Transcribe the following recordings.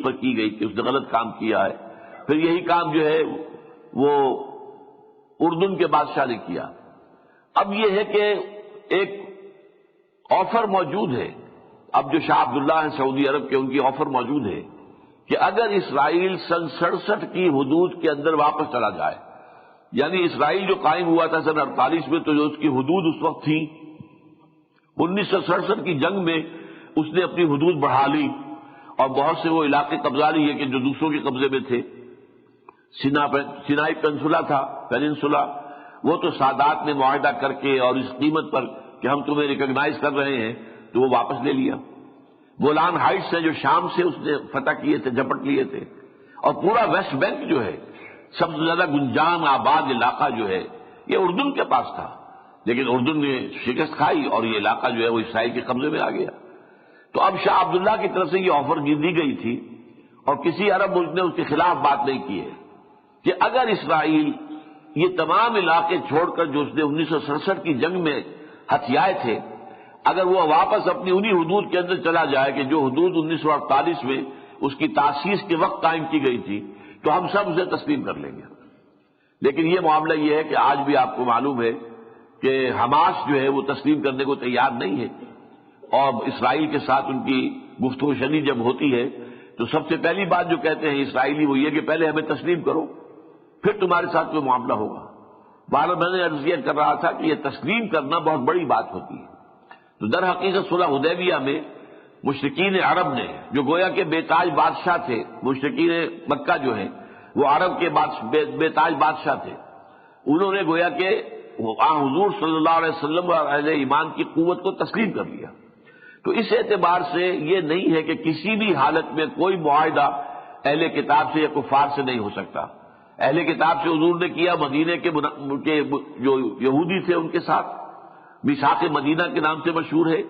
پر کی گئی کہ اس نے غلط کام کیا ہے. پھر یہی کام جو ہے وہ اردن کے بادشاہ نے کیا. اب یہ ہے کہ ایک آفر موجود ہے. اب جو شاہ عبداللہ ہیں سعودی عرب کے، ان کی آفر موجود ہے کہ اگر اسرائیل سن 67 کی حدود کے اندر واپس چلا جائے، یعنی اسرائیل جو قائم ہوا تھا سن 48 میں، تو جو اس کی حدود اس وقت تھی، 1967 کی جنگ میں اس نے اپنی حدود بڑھا لی اور بہت سے وہ علاقے قبضہ لیے کہ جو دوسروں کے قبضے میں تھے. سینائی پینسولا وہ تو سادات نے معاہدہ کر کے اور اس قیمت پر کہ ہم تمہیں ریکگنائز کر رہے ہیں تو وہ واپس لے لیا. گولان ہائٹس ہیں جو شام سے اس نے فتح کیے تھے، جھپٹ لیے تھے. اور پورا ویسٹ بینک جو ہے، سب سے زیادہ گنجان آباد علاقہ جو ہے، یہ اردن کے پاس تھا، لیکن اردن نے شکست کھائی اور یہ علاقہ جو ہے وہ اسرائیل کے قبضے میں آ گیا. تو اب شاہ عبداللہ کی طرف سے یہ آفر دی گئی تھی اور کسی عرب ملک نے اس کے خلاف بات نہیں کی ہے کہ اگر اسرائیل یہ تمام علاقے چھوڑ کر جو اس نے 1967 کی جنگ میں ہتھیائے تھے، اگر وہ واپس اپنی انہی حدود کے اندر چلا جائے کہ جو حدود 1948 میں اس کی تاسیس کے وقت قائم کی گئی تھی، تو ہم سب اسے تسلیم کر لیں گے. لیکن یہ معاملہ یہ ہے کہ آج بھی آپ کو معلوم ہے کہ حماس جو ہے وہ تسلیم کرنے کو تیار نہیں ہے، اور اسرائیل کے ساتھ ان کی گفتگو شنید جب ہوتی ہے تو سب سے پہلی بات جو کہتے ہیں اسرائیلی وہ یہ کہ پہلے ہمیں تسلیم کرو، پھر تمہارے ساتھ کوئی معاملہ ہوگا. بہرحال میں نے عرض کر رہا تھا کہ یہ تسلیم کرنا بہت بڑی بات ہوتی ہے. تو در حقیقت صلح حدیبیہ میں مشرکین عرب نے، جو گویا کے بے تاج بادشاہ تھے، مشرکین مکہ جو ہیں وہ عرب کے بے تاج بادشاہ تھے، انہوں نے گویا کہ حضور صلی اللہ علیہ وسلم اور اہل ایمان کی قوت کو تسلیم کر لیا. تو اس اعتبار سے یہ نہیں ہے کہ کسی بھی حالت میں کوئی معاہدہ اہل کتاب سے یا کفار سے نہیں ہو سکتا. اہل کتاب سے حضور نے کیا، مدینے کے جو یہودی تھے ان کے ساتھ، میثاق مدینہ کے نام سے مشہور ہے،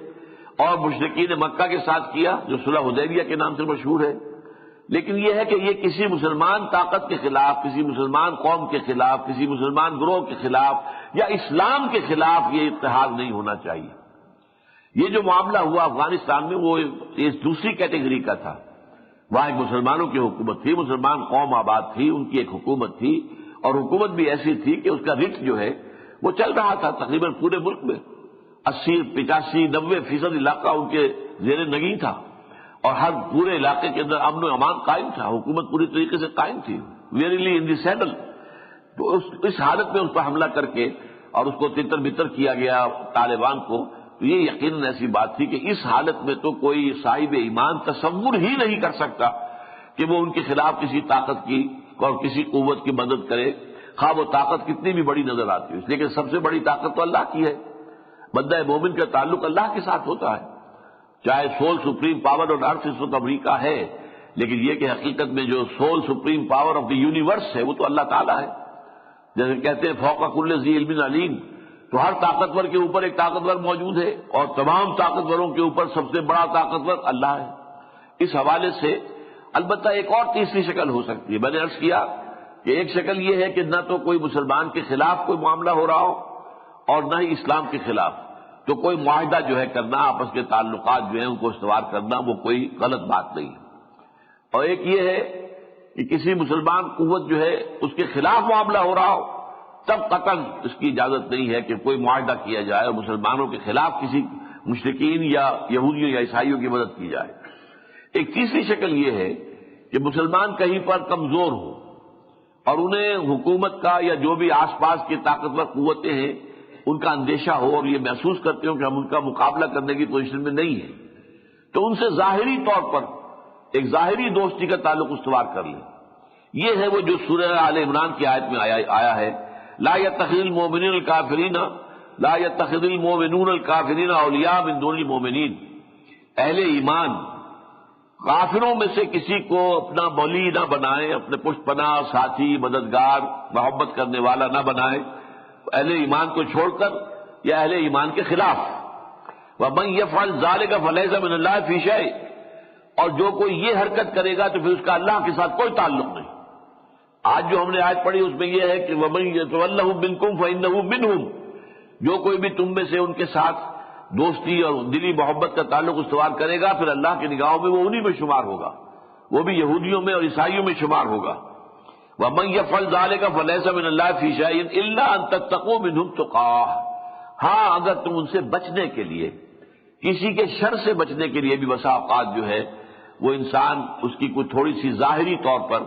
اور مشرکین مکہ کے ساتھ کیا جو صلح حدیبیہ کے نام سے مشہور ہے. لیکن یہ ہے کہ یہ کسی مسلمان طاقت کے خلاف، کسی مسلمان قوم کے خلاف، کسی مسلمان گروہ کے خلاف یا اسلام کے خلاف یہ اتحاد نہیں ہونا چاہیے. یہ جو معاملہ ہوا افغانستان میں وہ اس دوسری کیٹیگری کا تھا. وہاں ایک مسلمانوں کی حکومت تھی، مسلمان قوم آباد تھی، ان کی ایک حکومت تھی، اور حکومت بھی ایسی تھی کہ اس کا رٹ جو ہے وہ چل رہا تھا تقریباً پورے ملک میں. 80، 85، 90% علاقہ ان کے زیر نگین تھا، اور ہر پورے علاقے کے اندر امن و امان قائم تھا. حکومت پوری طریقے سے قائم تھی، ویریلی ان دی سیڈل. تو اس حالت میں اس پر حملہ کر کے اور اس کو تتر بتر کیا گیا طالبان کو. تو یہ یقیناً ایسی بات تھی کہ اس حالت میں تو کوئی صاحب ایمان تصور ہی نہیں کر سکتا کہ وہ ان کے خلاف کسی طاقت کی اور کسی قوت کی مدد کرے، خواہ وہ طاقت کتنی بھی بڑی نظر آتی ہے. اس لیے کہ سب سے بڑی طاقت تو اللہ کی ہے. بندہ مومن کا تعلق اللہ کے ساتھ ہوتا ہے، چاہے سول سپریم پاور آن ارتھ اس وقت امریکہ ہے، لیکن یہ کہ حقیقت میں جو civil supreme power of the universe ہے وہ تو اللہ تعالیٰ ہے. جیسے کہتے ہیں فوق کل ذی علم علیم، تو ہر طاقتور کے اوپر ایک طاقتور موجود ہے، اور تمام طاقتوروں کے اوپر سب سے بڑا طاقتور اللہ ہے. اس حوالے سے البتہ ایک اور تیسری شکل ہو سکتی ہے. میں نے عرض کیا کہ ایک شکل یہ ہے کہ نہ تو کوئی مسلمان کے خلاف کوئی معاملہ ہو رہا ہو اور نہ ہی اسلام کے خلاف، تو کوئی معاہدہ جو ہے کرنا، آپس کے تعلقات جو ہیں ان کو استوار کرنا، وہ کوئی غلط بات نہیں. اور ایک یہ ہے کہ کسی مسلمان قوت جو ہے اس کے خلاف معاملہ ہو رہا ہو، تب قطعاً اس کی اجازت نہیں ہے کہ کوئی معاہدہ کیا جائے اور مسلمانوں کے خلاف کسی مشرکین یا یہودیوں یا عیسائیوں کی مدد کی جائے. ایک تیسری شکل یہ ہے کہ مسلمان کہیں پر کمزور ہو اور انہیں حکومت کا یا جو بھی آس پاس کی طاقتور قوتیں ہیں ان کا اندیشہ ہو اور یہ محسوس کرتے ہوں کہ ہم ان کا مقابلہ کرنے کی پوزیشن میں نہیں ہیں، تو ان سے ظاہری طور پر ایک ظاہری دوستی کا تعلق استوار کر لیں. یہ ہے وہ جو سورہ آل عمران کی آیت میں آیا ہے، لا يتخذ المؤمنون الكافرین لا يتخذ المؤمنون الكافرین اولیاء من دون المؤمنین. اہل ایمان کافروں میں سے کسی کو اپنا ولی نہ بنائیں، اپنے پشت پناہ، ساتھی، مددگار، محبت کرنے والا نہ بنائیں اہل ایمان کو چھوڑ کر یا اہل ایمان کے خلاف. وَمَن يَفْعَلْ ذَلِكَ فَلَيْسَ مِنَ اللَّهِ فِي شَيْءٍ. اور جو کوئی یہ حرکت کرے گا تو پھر اس کا اللہ کے ساتھ کوئی تعلق نہیں. آج جو ہم نے آیت پڑھی اس میں یہ ہے کہ وَمَن يَتَوَلَّهُم مِّنكُمْ فَإِنَّهُ مِنْهُمْ. جو کوئی بھی تم میں سے ان کے ساتھ دوستی اور دلی محبت کا تعلق استوار کرے گا پھر اللہ کی نگاہوں میں وہ انہی میں شمار ہوگا. وہ بھی یہودیوں میں اور عیسائیوں میں شمار ہوگا۔ وَمَن يَفْعَلْ ذَلِكَ فَلَيْسَ مِنَ اللَّهِ فِي شَيْءٍ إِلَّا أَن تَتَّقُوا مِنْهُمْ تُقَاةً، ہاں اگر تم ان سے بچنے کے لیے، کسی کے شر سے بچنے کے لیے بھی بسا اوقات جو ہے وہ انسان اس کی کوئی تھوڑی سی ظاہری طور پر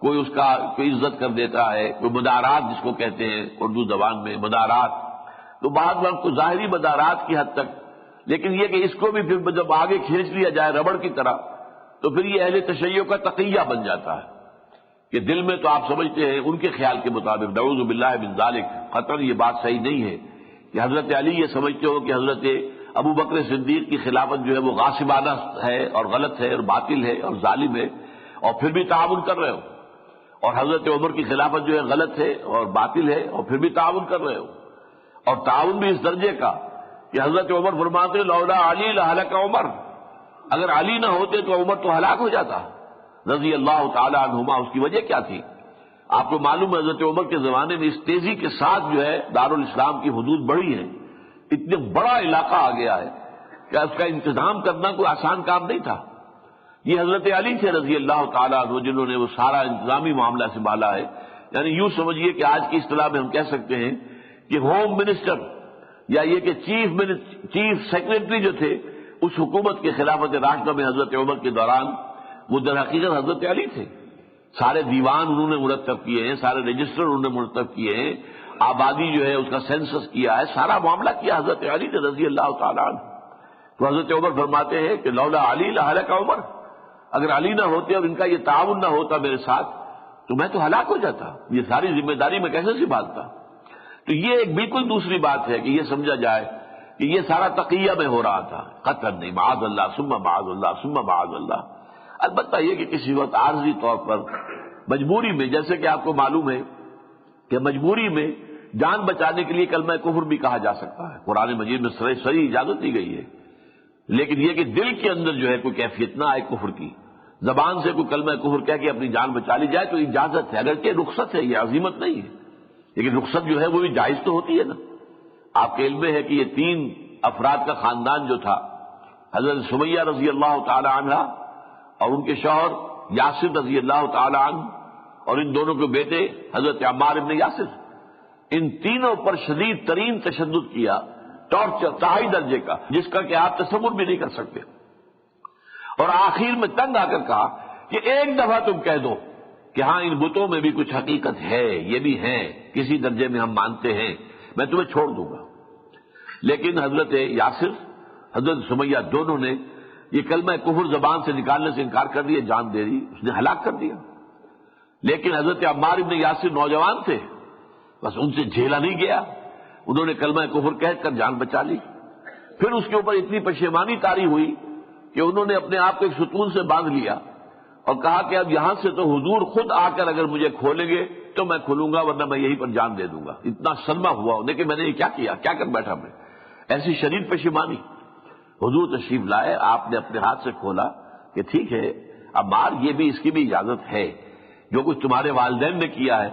کوئی اس کا کوئی عزت کر دیتا ہے، کوئی مدارات جس کو کہتے ہیں اردو زبان میں مدارات، تو بعض وقت کو ظاہری مدارات کی حد تک، لیکن یہ کہ اس کو بھی پھر جب آگے کھینچ لیا جائے ربڑ کی طرح تو پھر یہ اہل تشیع کا تقیہ بن جاتا ہے کہ دل میں تو آپ سمجھتے ہیں ان کے خیال کے مطابق، نعوذ باللہ من ذالک، قطعاً یہ بات صحیح نہیں ہے کہ حضرت علی یہ سمجھتے ہو کہ حضرت ابو بکر صدیق کی خلافت جو ہے وہ غاصبانہ ہے اور غلط ہے اور باطل ہے اور ظالم ہے، اور پھر بھی تعاون کر رہے ہو، اور حضرت عمر کی خلافت جو ہے غلط ہے اور باطل ہے اور پھر بھی تعاون کر رہے ہو، اور تعاون بھی اس درجے کا کہ حضرت عمر فرماتے لولا علی لہلک عمر، اگر علی نہ ہوتے تو عمر تو ہلاک ہو جاتا رضی اللہ تعالی عنہما۔ اس کی وجہ کیا تھی؟ آپ کو معلوم ہے حضرت عمر کے زمانے میں اس تیزی کے ساتھ جو ہے دارالاسلام کی حدود بڑھی ہے، اتنا بڑا علاقہ آ گیا ہے کہ اس کا انتظام کرنا کوئی آسان کام نہیں تھا۔ یہ حضرت علی تھے رضی اللہ تعالیٰ عنہ جنہوں نے وہ سارا انتظامی معاملہ سنبھالا ہے، یعنی یوں سمجھیے کہ آج کی اصطلاح میں ہم کہہ سکتے ہیں کہ ہوم منسٹر یا یہ کہ چیف سیکرٹری جو تھے اس حکومت کے خلافت راشدہ میں حضرت عمر کے دوران وہ در حقیقت حضرت علی تھے۔ سارے دیوان انہوں نے مرتب کیے ہیں، سارے رجسٹر انہوں نے مرتب کیے ہیں، آبادی جو ہے اس کا سینسس کیا ہے، سارا معاملہ کیا حضرت علی نے رضی اللہ تعالیٰ عنہ۔ تو حضرت عمر فرماتے ہیں کہ لولا علی لہلک عمر، اگر علی نہ ہوتے اور ان کا یہ تعاون نہ ہوتا میرے ساتھ تو میں تو ہلاک ہو جاتا، یہ ساری ذمہ داری میں کیسے سنبھالتا۔ تو یہ ایک بالکل دوسری بات ہے کہ یہ سمجھا جائے کہ یہ سارا تقیہ میں ہو رہا تھا، قطعاً نہیں، معاذ اللہ ثم معاذ اللہ ثم معاذ اللہ۔ البتہ یہ کہ کسی وقت عارضی طور پر مجبوری میں، جیسے کہ آپ کو معلوم ہے کہ مجبوری میں جان بچانے کے لیے کلمہ کفر بھی کہا جا سکتا ہے، قرآن مجید میں صریح اجازت دی گئی ہے، لیکن یہ کہ دل کے اندر جو ہے کوئی کیفیت نہ آئے کفر کی، زبان سے کوئی کلمہ کفر کہہ کے اپنی جان بچا لی جائے تو اجازت ہے، اگرچہ رخصت ہے، یہ عزیمت نہیں ہے، لیکن رخصت جو ہے وہ بھی جائز تو ہوتی ہے نا۔ آپ کے علم میں ہے کہ یہ 3 افراد کا خاندان جو تھا، حضرت سمیہ رضی اللہ تعالی عنہ اور ان کے شوہر یاسر رضی اللہ تعالی عنہ اور ان دونوں کے بیٹے حضرت عمار ابن یاسر، ان تینوں پر شدید ترین تشدد کیا، ٹارچر انتہائی درجے کا، جس کا کہ آپ تصور بھی نہیں کر سکتے، اور آخر میں تنگ آ کر کہا کہ ایک دفعہ تم کہہ دو کہ ہاں ان بتوں میں بھی کچھ حقیقت ہے، یہ بھی ہے، کسی درجے میں ہم مانتے ہیں، میں تمہیں چھوڑ دوں گا۔ لیکن حضرت یاسر حضرت سمیہ دونوں نے یہ کلمہ کفر زبان سے نکالنے سے انکار کر دیا، جان دے دی، اس نے ہلاک کر دیا۔ لیکن حضرت عمار ابن یاسر نوجوان تھے، بس ان سے جھیلا نہیں گیا، انہوں نے کلمہ کفر کہہ کر جان بچا لی۔ پھر اس کے اوپر اتنی پشیمانی طاری ہوئی کہ انہوں نے اپنے آپ کو ایک ستون سے باندھ لیا اور کہا کہ اب یہاں سے تو حضور خود آ کر اگر مجھے کھولیں گے تو میں کھلوں گا، ورنہ میں یہیں پر جان دے دوں گا۔ اتنا صدمہ ہوا انہیں کہ میں نے یہ کیا کیا، کیا کر بیٹھا میں، ایسی شدید پشیمانی۔ حضور تشریف لائے، آپ نے اپنے ہاتھ سے کھولا کہ ٹھیک ہے عمار، یہ بھی اس کی بھی اجازت ہے، جو کچھ تمہارے والدین نے کیا ہے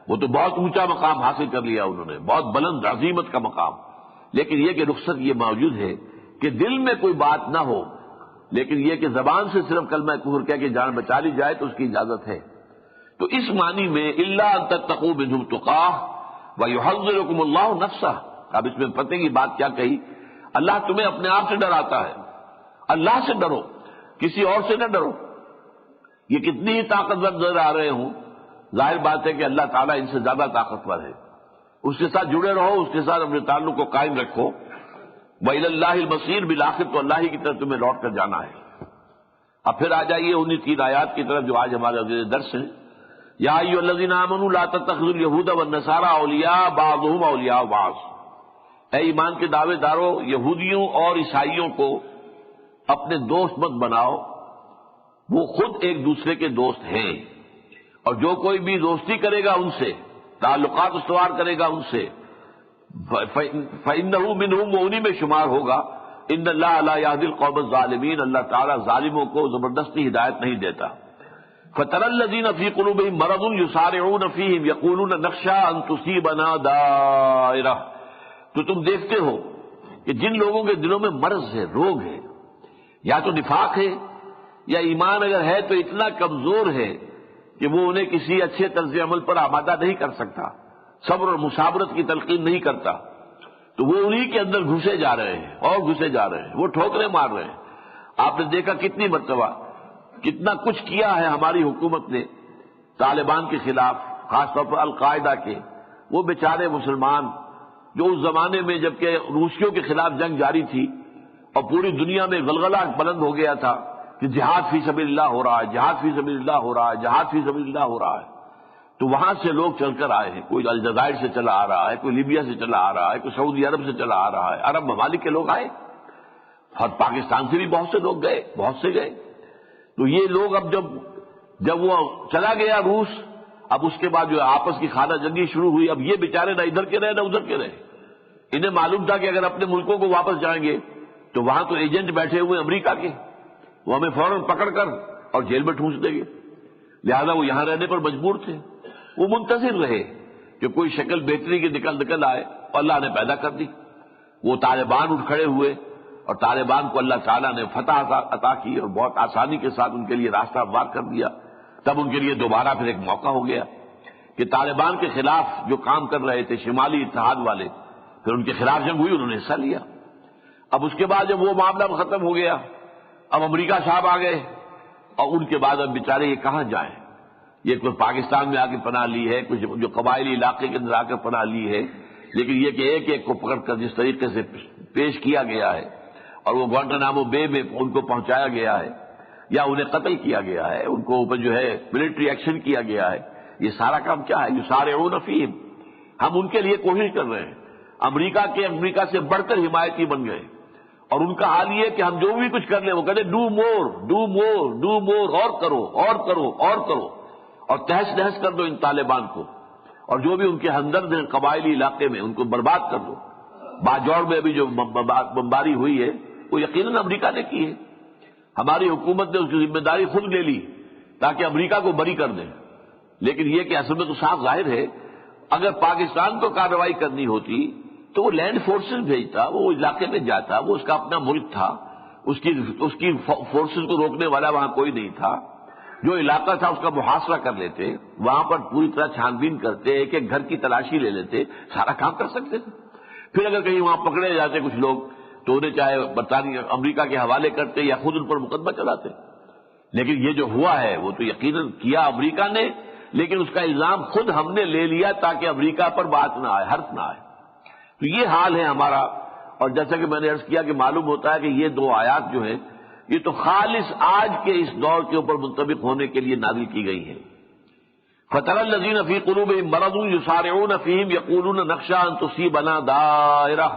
وہ تو بہت اونچا مقام حاصل کر لیا انہوں نے، بہت بلند عظیمت کا مقام، لیکن یہ کہ رخصت یہ موجود ہے کہ دل میں کوئی بات نہ ہو، لیکن یہ کہ زبان سے صرف کلمہ کفر کہہ کے جان بچا لی جائے تو اس کی اجازت ہے۔ تو اس معنی میں الا ان تتقوا منهم تقاه ويحذركم الله نفسه، اب اس میں پتہ کی بات کیا کہی، اللہ تمہیں اپنے آپ سے ڈراتا ہے، اللہ سے ڈرو، کسی اور سے نہ ڈرو۔ یہ کتنی ہی طاقتور نظر آ رہے ہوں، ظاہر بات ہے کہ اللہ تعالیٰ ان سے زیادہ طاقتور ہے، اس کے ساتھ جڑے رہو، اس کے ساتھ اپنے تعلق کو قائم رکھو۔ وَإِلَى اللَّهِ الْمَصِيرُ، بالآخر تو اللہ ہی کی طرف تمہیں لوٹ کر جانا ہے۔ اب پھر آ جائیے انہی 3 آیات کی طرف جو آج ہمارے اگلے درس ہیں۔ یا ایھا الذین آمنوا لا تتخذوا اليہود والنصارى اولیاء بعضهم اولیاء بعض، اے ایمان کے دعوے دارو، یہودیوں اور عیسائیوں کو اپنے دوست مت بناؤ، وہ خود ایک دوسرے کے دوست ہیں، اور جو کوئی بھی دوستی کرے گا ان سے، تعلقات استوار کرے گا ان سے، فَإِنَّهُ مِنْهُمْ، وہ انہی میں شمار ہوگا۔ إِنَّ اللَّهَ لَا يَهْدِي الْقَوْمَ الظَّالِمِينَ، اللہ تعالیٰ ظالموں کو زبردستی ہدایت نہیں دیتا۔ فَتَرَى الَّذِينَ فِي قُلُوبِهِم مَّرَضٌ يُسَارِعُونَ فِيهِمْ يَقُولُونَ نَخْشَىٰ أَن تُصِيبَنَا دَائِرَةٌ، تو تم دیکھتے ہو کہ جن لوگوں کے دلوں میں مرض ہے، روگ ہے، یا تو نفاق ہے یا ایمان اگر ہے تو اتنا کمزور ہے کہ وہ انہیں کسی اچھے طرز عمل پر آمادہ نہیں کر سکتا، صبر اور مصابرت کی تلقین نہیں کرتا، تو وہ انہی کے اندر گھسے جا رہے ہیں اور گھسے جا رہے ہیں، وہ ٹھوکریں مار رہے ہیں۔ آپ نے دیکھا کتنی مرتبہ کتنا کچھ کیا ہے ہماری حکومت نے طالبان کے خلاف، خاص طور پر القاعدہ کے۔ وہ بیچارے مسلمان جو اس زمانے میں جبکہ روسیوں کے خلاف جنگ جاری تھی اور پوری دنیا میں غلغلہ بلند ہو گیا تھا کہ جہاد فی سبیل اللہ ہو رہا ہے، جہاد فی سبیل اللہ ہو رہا ہے، جہاد فی سبیل اللہ ہو رہا ہے، تو وہاں سے لوگ چل کر آئے ہیں، کوئی الجزائر سے چلا آ رہا ہے، کوئی لیبیا سے چلا آ رہا ہے، کوئی سعودی عرب سے چلا آ رہا ہے، عرب ممالک کے لوگ آئے، اور پاکستان سے بھی بہت سے لوگ گئے، بہت سے گئے۔ تو یہ لوگ اب جب وہ چلا گیا روس، اب اس کے بعد جو آپس کی خانہ جنگی شروع ہوئی، اب یہ بیچارے نہ ادھر کے رہے نہ ادھر کے رہے۔ انہیں معلوم تھا کہ اگر اپنے ملکوں کو واپس جائیں گے تو وہاں تو ایجنٹ بیٹھے ہوئے امریکہ کے، وہ ہمیں فوراً پکڑ کر اور جیل میں ٹھونس دیں گے، لہذا وہ یہاں رہنے پر مجبور تھے۔ وہ منتظر رہے کہ کوئی شکل بہتری کی نکل آئے، اور اللہ نے پیدا کر دی۔ وہ طالبان اٹھ کھڑے ہوئے اور طالبان کو اللہ تعالیٰ نے فتح عطا کی اور بہت آسانی کے ساتھ ان کے لیے راستہ ہموار کر دیا۔ تب ان کے لیے دوبارہ پھر ایک موقع ہو گیا کہ طالبان کے خلاف جو کام کر رہے تھے شمالی اتحاد والے، پھر ان کے خلاف جنگ ہوئی، انہوں نے حصہ لیا۔ اب اس کے بعد جب وہ معاملہ ختم ہو گیا، اب امریکہ صاحب آ گئے، اور ان کے بعد اب بیچارے یہ کہاں جائیں؟ یہ کوئی پاکستان میں آ کے پناہ لی ہے، کچھ جو قبائلی علاقے کے اندر آ کر پناہ لی ہے، لیکن یہ کہ ایک ایک کو پکڑ کر جس طریقے سے پیش کیا گیا ہے اور وہ گوانٹانامو بے میں ان کو پہنچایا گیا ہے یا انہیں قتل کیا گیا ہے، ان کو اوپر جو ہے ملٹری ایکشن کیا گیا ہے، یہ سارا کام کیا ہے؟ یسارعون فیہم، ہم ان کے لیے کوشش کر رہے ہیں۔ امریکہ سے بڑھ کر حمایتی بن گئے، اور ان کا حال یہ کہ ہم جو بھی کچھ کر لیں وہ کہتے do more do more do more, اور کرو اور کرو اور کرو، اور تہس نہس کر دو ان طالبان کو، اور جو بھی ان کے ہمدرد ہیں قبائلی علاقے میں ان کو برباد کر دو۔ باجوڑ میں ابھی جو بمباری ہوئی ہے وہ یقیناً امریکہ نے کی ہے، ہماری حکومت نے اس کی ذمہ داری خود لے لی تاکہ امریکہ کو بری کر دیں، لیکن یہ کہ اصل میں تو صاف ظاہر ہے اگر پاکستان کو کارروائی کرنی ہوتی تو وہ لینڈ فورسز بھیجتا، وہ علاقے میں جاتا، وہ اس کا اپنا ملک تھا، اس کی فورسز کو روکنے والا وہاں کوئی نہیں تھا، جو علاقہ تھا اس کا محاصرہ کر لیتے، وہاں پر پوری طرح چھان بین کرتے، ایک ایک گھر کی تلاشی لے لیتے، سارا کام کر سکتے تھے۔ پھر اگر کہیں وہاں پکڑے جاتے کچھ لوگ تو انہیں چاہے برطانیہ امریکہ کے حوالے کرتے یا خود ان پر مقدمہ چلاتے، لیکن یہ جو ہوا ہے وہ تو یقیناً کیا امریکہ نے، لیکن اس کا الزام خود ہم نے لے لیا تاکہ امریکہ پر بات نہ آئے، حرف نہ آئے۔ تو یہ حال ہے ہمارا، اور جیسا کہ میں نے عرض کیا کہ معلوم ہوتا ہے کہ یہ دو آیات جو ہیں یہ تو خالص آج کے اس دور کے اوپر منطبق ہونے کے لیے نازل کی گئی ہیں۔ فَتَرَى الَّذِينَ فِي قُلُوبِهِم مَّرَضٌ يُسَارِعُونَ فِيهِمْ يَقُولُونَ نَخْشَىٰ أَن تُصِيبَنَا دَائِرَةٌ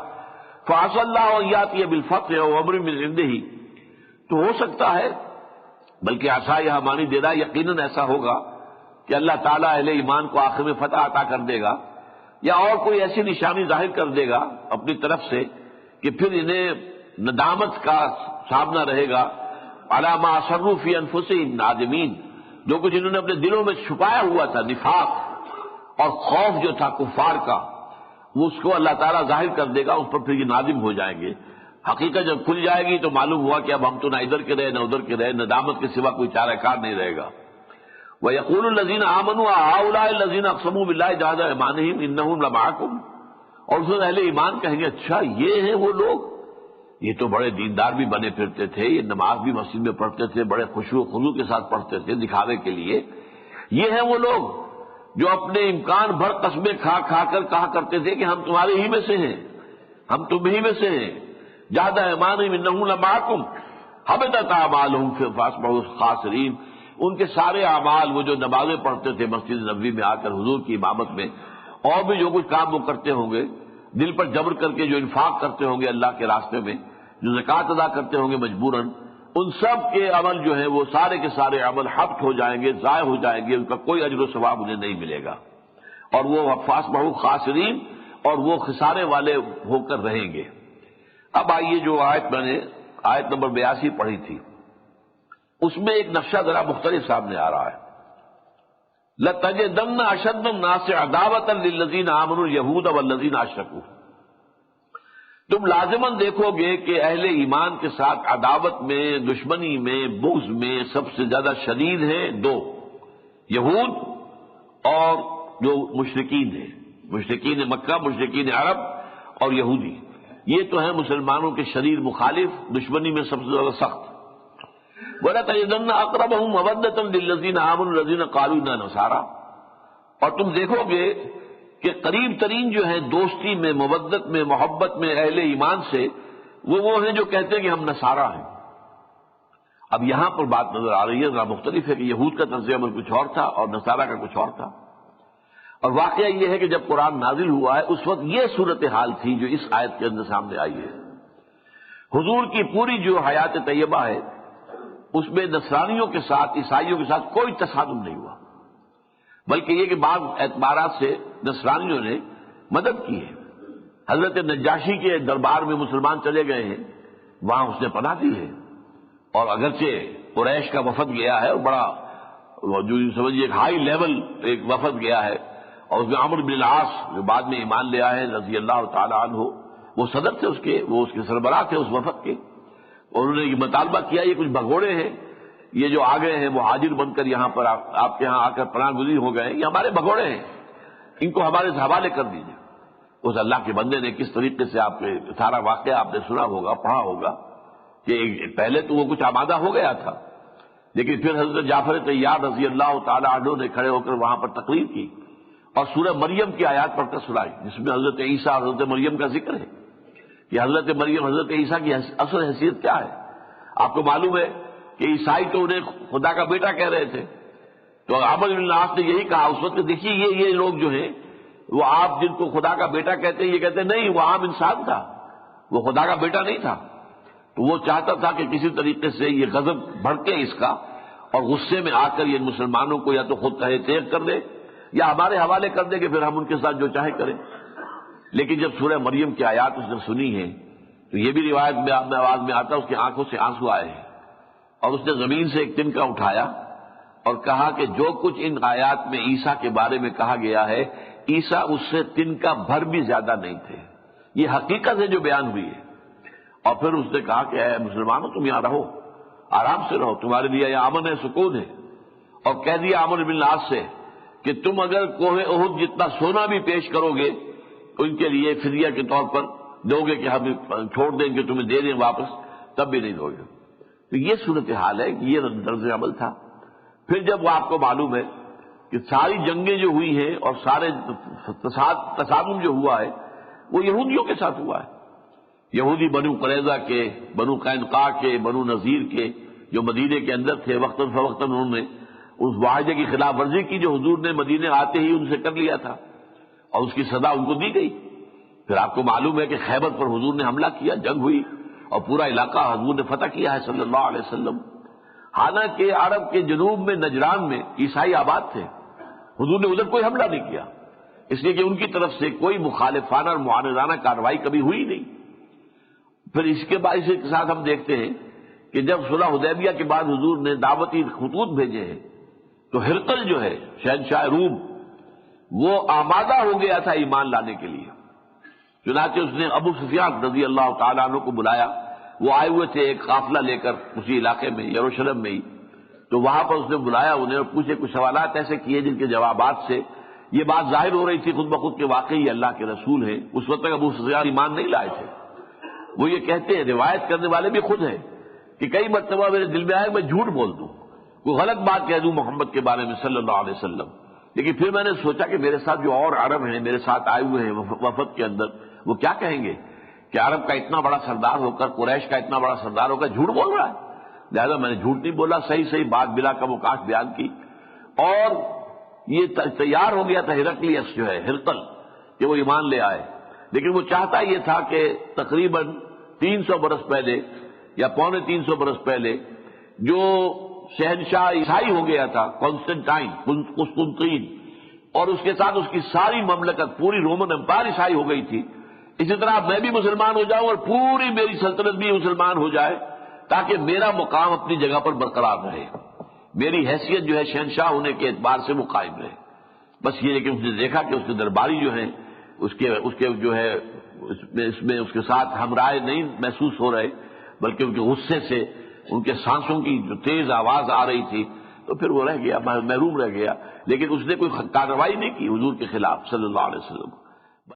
فَعَسَى اللَّهُ أَن يَأْتِيَ بِالْفَتْحِ أَوْ أَمْرٍ مِّنْ عِندِهِ، تو ہو سکتا ہے، بلکہ عسا یہاں معنی دے رہا ہے یقیناً ایسا ہوگا کہ اللہ تعالیٰ اہل ایمان کو آخر میں فتح عطا کر دے گا، یا اور کوئی ایسی نشانی ظاہر کر دے گا اپنی طرف سے کہ پھر انہیں ندامت کا سامنا رہے گا، علی ما اصروا فی انفسہم نادمین، جو کچھ انہوں نے اپنے دلوں میں چھپایا ہوا تھا، نفاق اور خوف جو تھا کفار کا، وہ اس کو اللہ تعالیٰ ظاہر کر دے گا، اس پر پھر یہ نادم ہو جائیں گے۔ حقیقت جب کھل جائے گی تو معلوم ہوا کہ اب ہم تو نہ ادھر کے رہے نہ ادھر کے رہے، ندامت کے سوا کوئی چارہ کار نہیں رہے گا۔ وَيَقُولُ الَّذِينَ آمَنُوا أَهَٰؤُلَاءِ الَّذِينَ أَقْسَمُوا بِاللَّهِ جَهْدَ أَيْمَانِهِمْ إِنَّهُمْ لَمَعَكُمْ، اور اس اہل ایمان کہیں گے اچھا یہ ہیں وہ لوگ، یہ تو بڑے دیندار بھی بنے پھرتے تھے، یہ نماز بھی مسجد میں پڑھتے تھے، بڑے خشوع و خضوع کے ساتھ پڑھتے تھے دکھاوے کے لیے، یہ ہیں وہ لوگ جو اپنے امکان بھر قسمیں کھا کھا کر کہا کرتے تھے کہ ہم تمہارے ہی میں سے ہیں، ہم تم ہی میں سے ہیں، جَهْدَ أَيْمَانِهِمْ إِنَّهُمْ لَمَعَكُمْ حَبِطَتْ أَعْمَالُهُمْ فَأَصْبَحُوا خَاسِرِينَ، ان کے سارے اعمال، وہ جو نمازیں پڑھتے تھے مسجد نبوی میں آ کر حضور کی امامت میں، اور بھی جو کچھ کام وہ کرتے ہوں گے، دل پر جبر کر کے جو انفاق کرتے ہوں گے اللہ کے راستے میں، جو زکوٰۃ ادا کرتے ہوں گے مجبوراً، ان سب کے عمل جو ہیں وہ سارے کے سارے عمل حبط ہو جائیں گے، ضائع ہو جائیں گے، ان کا کوئی اجر و ثواب انہیں نہیں ملے گا، اور وہ فَأَصْبَحُوا خَاسِرِينَ، اور وہ خسارے والے ہو کر رہیں گے۔ اب آئیے جو آیت میں نے آیت نمبر 82 پڑھی تھی، اس میں ایک نقشہ ذرا مختلف سامنے آ رہا ہے۔ لَتَجِدَنَّ أَشَدَّ النَّاسِ عَدَاوَةً لِلَّذِينَ آمَنُوا الْيَهُودَ وَالَّذِينَ أَشْرَكُوا، تم لازماً دیکھو گے کہ اہل ایمان کے ساتھ عداوت میں، دشمنی میں، بغض میں سب سے زیادہ شدید ہیں دو، یہود اور جو مشرکین ہیں، مشرکین مکہ، مشرکین عرب اور یہودی، یہ تو ہیں مسلمانوں کے شدید مخالف، دشمنی میں سب سے زیادہ سخت۔ وَلَتَجِدَنَّ أَقْرَبَهُم مَّوَدَّةً لِّلَّذِينَ آمَنُوا الَّذِينَ قَالُوا إِنَّا نَصَارَىٰ، اور تم دیکھو گے کہ قریب ترین جو ہیں دوستی میں، مودت میں، محبت میں اہل ایمان سے، وہ ہیں جو کہتے ہیں کہ ہم نصارہ ہیں۔ اب یہاں پر بات نظر آ رہی ہے ذرا مختلف ہے کہ یہود کا طرز عمل کچھ اور تھا اور نصارہ کا کچھ اور تھا۔ اور واقعہ یہ ہے کہ جب قرآن نازل ہوا ہے اس وقت یہ صورتحال تھی جو اس آیت کے اندر سامنے آئی ہے۔ حضور کی پوری جو حیات طیبہ ہے اس میں نصرانیوں کے ساتھ، عیسائیوں کے ساتھ کوئی تصادم نہیں ہوا، بلکہ یہ کہ بعض اعتبارات سے نصرانیوں نے مدد کی ہے۔ حضرت نجاشی کے دربار میں مسلمان چلے گئے ہیں، وہاں اس نے پناہ دی ہے، اور اگرچہ قریش کا وفد گیا ہے اور بڑا جو سمجھیے ایک ہائی لیول ایک وفد گیا ہے، اور اس میں عمرو بن العاص جو بعد میں ایمان لے آئے رضی اللہ تعالی عنہ، وہ صدر تھے وہ اس کے سربراہ تھے اس وفد کے، اور انہوں نے یہ مطالبہ کیا یہ کچھ بھگوڑے ہیں، یہ جو آ گئے ہیں مہاجر بن کر یہاں پر آپ کے یہاں آ کر پناہ گزین ہو گئے ہیں، یہ ہمارے بھگوڑے ہیں، ان کو ہمارے حوالے کر دیجیے۔ اس اللہ کے بندے نے کس طریقے سے آپ کے سارا واقعہ آپ نے سنا ہوگا، پڑھا ہوگا کہ پہلے تو وہ کچھ آمادہ ہو گیا تھا، لیکن پھر حضرت جعفر طیار رضی اللہ تعالی عنہ نے کھڑے ہو کر وہاں پر تقریر کی اور سورہ مریم کی آیات پڑھ کر سنائی، جس میں حضرت عیسیٰ حضرت مریم کا ذکر ہے کہ حضرت مریم حضرت عیسیٰ کی اصل حیثیت کیا ہے۔ آپ کو معلوم ہے کہ عیسائی تو انہیں خدا کا بیٹا کہہ رہے تھے، تو عمرو بن العاص نے یہی کہا اس وقت کہ دیکھیے یہ لوگ جو ہیں وہ آپ جن کو خدا کا بیٹا کہتے ہیں، یہ کہتے ہیں نہیں وہ عام انسان تھا، وہ خدا کا بیٹا نہیں تھا۔ تو وہ چاہتا تھا کہ کسی طریقے سے یہ غضب بھڑکے اس کا، اور غصے میں آ کر یہ مسلمانوں کو یا تو خود تہہ تیغ کر دے یا ہمارے حوالے کر دے کہ پھر ہم ان کے ساتھ جو چاہے کریں۔ لیکن جب سورہ مریم کی آیات اس نے سنی ہے تو یہ بھی روایت میں آواز میں آتا ہے اس کی آنکھوں سے آنسو آئے ہیں، اور اس نے زمین سے ایک تنکا اٹھایا اور کہا کہ جو کچھ ان آیات میں عیسیٰ کے بارے میں کہا گیا ہے، عیسیٰ اس سے تنکا بھر بھی زیادہ نہیں تھے، یہ حقیقت ہے جو بیان ہوئی ہے۔ اور پھر اس نے کہا کہ اے مسلمانوں تم یہاں رہو، آرام سے رہو، تمہارے لیے یہاں امن ہے، سکون ہے، اور کہہ دیا عمرو بن العاص سے کہ تم اگر کوہ احد جتنا سونا بھی پیش کرو گے تو ان کے لیے فدیہ کے طور پر دو گے کہ ہم چھوڑ دیں گے، تمہیں دے دیں واپس، تب بھی نہیں دو گے۔ تو یہ صورتحال ہے کہ یہ طرز عمل تھا۔ پھر جب وہ آپ کو معلوم ہے کہ ساری جنگیں جو ہوئی ہیں اور سارے تصادم جو ہوا ہے وہ یہودیوں کے ساتھ ہوا ہے، یہودی بنو قریظہ کے، بنو قینقاع کے، بنو نذیر کے جو مدینے کے اندر تھے، وقتاً فوقتاً انہوں نے اس معاہدے کی خلاف ورزی کی جو حضور نے مدینے آتے ہی ان سے کر لیا تھا، اور اس کی سزا ان کو دی گئی۔ پھر آپ کو معلوم ہے کہ خیبر پر حضور نے حملہ کیا، جنگ ہوئی اور پورا علاقہ حضور نے فتح کیا ہے صلی اللہ علیہ وسلم۔ حالانکہ عرب کے جنوب میں نجران میں عیسائی آباد تھے، حضور نے ادھر کوئی حملہ نہیں کیا، اس لیے کہ ان کی طرف سے کوئی مخالفانہ اور معاندانہ کارروائی کبھی ہوئی نہیں۔ پھر اس کے بعد اسی کے ساتھ ہم دیکھتے ہیں کہ جب صلح حدیبیہ کے بعد حضور نے دعوتی خطوط بھیجے ہیں تو ہرقل جو ہے شہنشاہ روم وہ آمادہ ہو گیا تھا ایمان لانے کے لیے، چنانچہ اس نے ابو سفیان رضی اللہ تعالیٰ عنہ کو بلایا، وہ آئے ہوئے تھے ایک قافلہ لے کر اسی علاقے میں یروشلم میں ہی، تو وہاں پر اس نے بلایا انہیں اور پوچھے کچھ سوالات ایسے کیے جن کے جوابات سے یہ بات ظاہر ہو رہی تھی خود بخود کہ واقعی یہ اللہ کے رسول ہیں۔ اس وقت تک ابو سفیان ایمان نہیں لائے تھے۔ وہ یہ کہتے ہیں، روایت کرنے والے بھی خود ہیں، کہ کئی مرتبہ میرے دل میں آئے میں جھوٹ بول دوں، کوئی غلط بات کہہ دوں محمد کے بارے میں صلی اللہ علیہ وسلم، لیکن پھر میں نے سوچا کہ میرے ساتھ جو اور عرب ہیں میرے ساتھ آئے ہوئے ہیں وفد کے اندر، وہ کیا کہیں گے کہ عرب کا اتنا بڑا سردار ہو کر، قریش کا اتنا بڑا سردار ہو کر جھوٹ بول رہا ہے، لہذا میں نے جھوٹ نہیں بولا، صحیح بات بلا کم و کاش بیان کی۔ اور یہ تیار ہو گیا تھا ہرقلیس جو ہے ہرقل کہ وہ ایمان لے آئے، لیکن وہ چاہتا یہ تھا کہ تقریباً 300 برس پہلے یا پونے 300 برس پہلے جو شہنشاہ عیسائی ہو گیا تھا کانسٹنٹائن قسطنطین، اور اس کے ساتھ اس کی ساری مملکت پوری رومن امپائر عیسائی ہو گئی تھی، اسی طرح میں بھی مسلمان ہو جاؤں اور پوری میری سلطنت بھی مسلمان ہو جائے تاکہ میرا مقام اپنی جگہ پر برقرار رہے، میری حیثیت جو ہے شہنشاہ ہونے کے اعتبار سے وہ قائم رہے۔ بس یہ لیکن اس نے دیکھا کہ اس کے درباری جو ہیں اس کے جو ہے اس میں اس کے ساتھ ہم رائے نہیں محسوس ہو رہے، بلکہ ان کے غصے سے ان کے سانسوں کی جو تیز آواز آ رہی تھی، تو پھر وہ رہ گیا، محروم رہ گیا، لیکن اس نے کوئی کارروائی نہیں کی حضور کے خلاف صلی اللہ علیہ وسلم۔